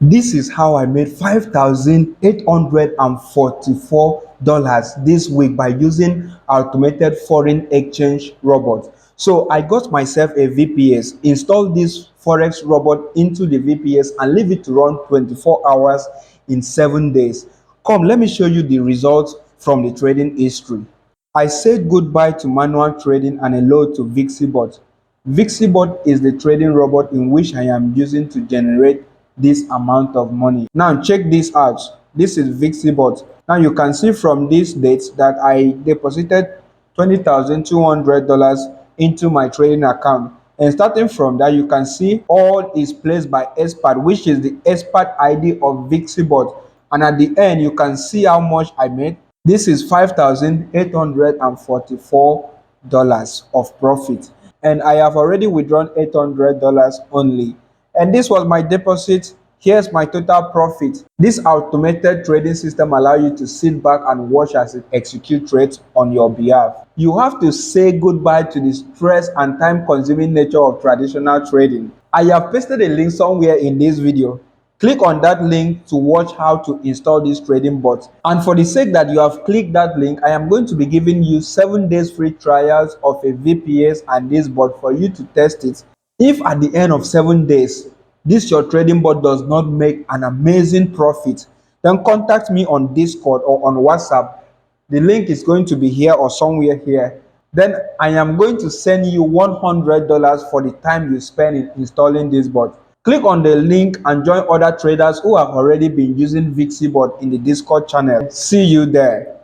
This is how I made $5,844 this week by using automated foreign exchange robot. So I got myself a VPS, installed this forex robot into the VPS and leave it to run 24 hours in 7 days. Come, let me show you the results from the trading history. I said goodbye to manual trading and hello to Vixibot. Vixibot is the trading robot in which I am using to generate this amount of money. Now check this out. This is Vixibot. Now you can see from this date that I deposited $20,200 into my trading account. And starting from that, you can see all is placed by expert, which is the expert ID of Vixibot. And at the end, you can see how much I made. This is $5,844 of profit. And I have already withdrawn $800 only. And this was my deposit. Here's my total profit. This automated trading system allows you to sit back and watch as it executes trades on your behalf. You have to say goodbye to the stress and time-consuming nature of traditional trading. I have pasted a link somewhere in this video. Click on that link to watch how to install this trading bot. And for the sake that you have clicked that link, I am going to be giving you 7 days free trials of a VPS and this bot for you to test it. If at the end of 7 days, this your trading bot does not make an amazing profit, then contact me on Discord or on WhatsApp. The link is going to be here or somewhere here. Then I am going to send you $100 for the time you spend in installing this bot. Click on the link and join other traders who have already been using Vixibot in the Discord channel. See you there.